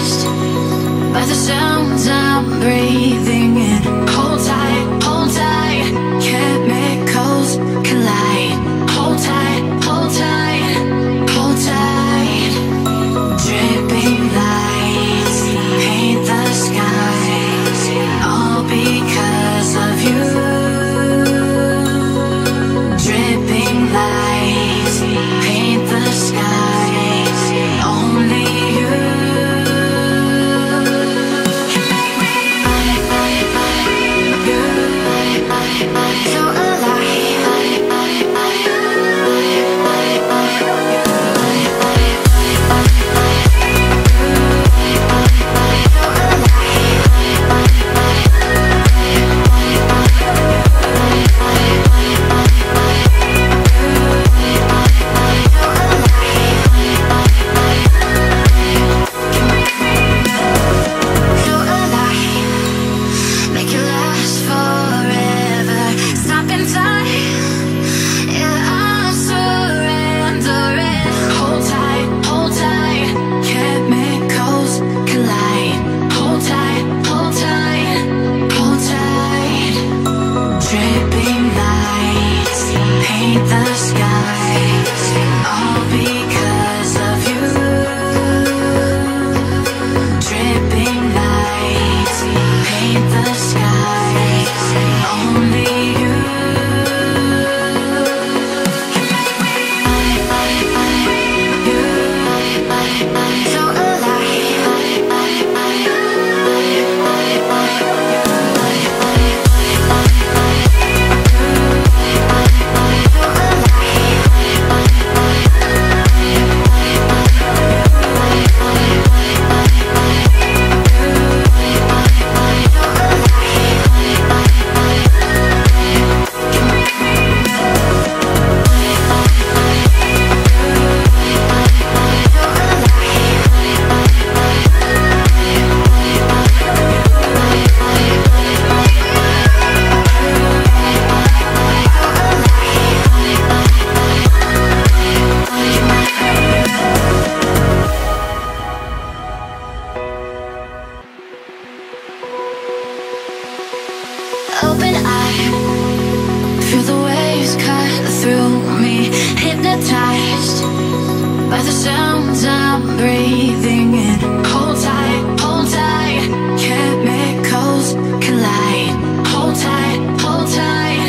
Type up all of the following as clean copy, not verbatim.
hypnotized by the sounds I'm breathing in. Hold tight, chemicals collide. Hold tight, hold tight, hold tight. Dripping lights paint the skies, all because of you. Dripping lights paint the skies, only you. So open eye, feel the waves cut through me. Hypnotized by the sounds I'm breathing in. Hold tight, chemicals collide. Hold tight, hold tight,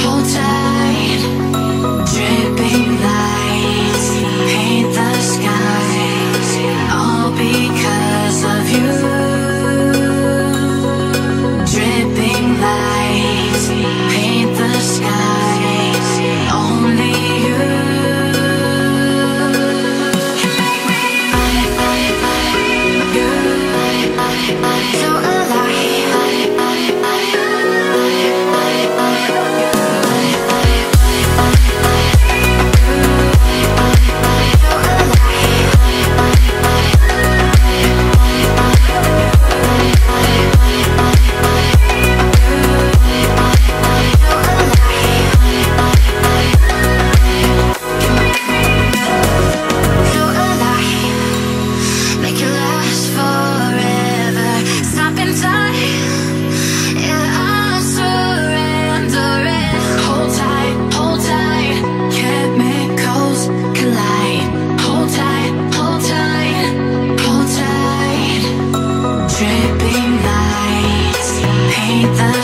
hold tight. Dripping lights paint the skies, all because of you. Dripping lights paint the skies, only you. So the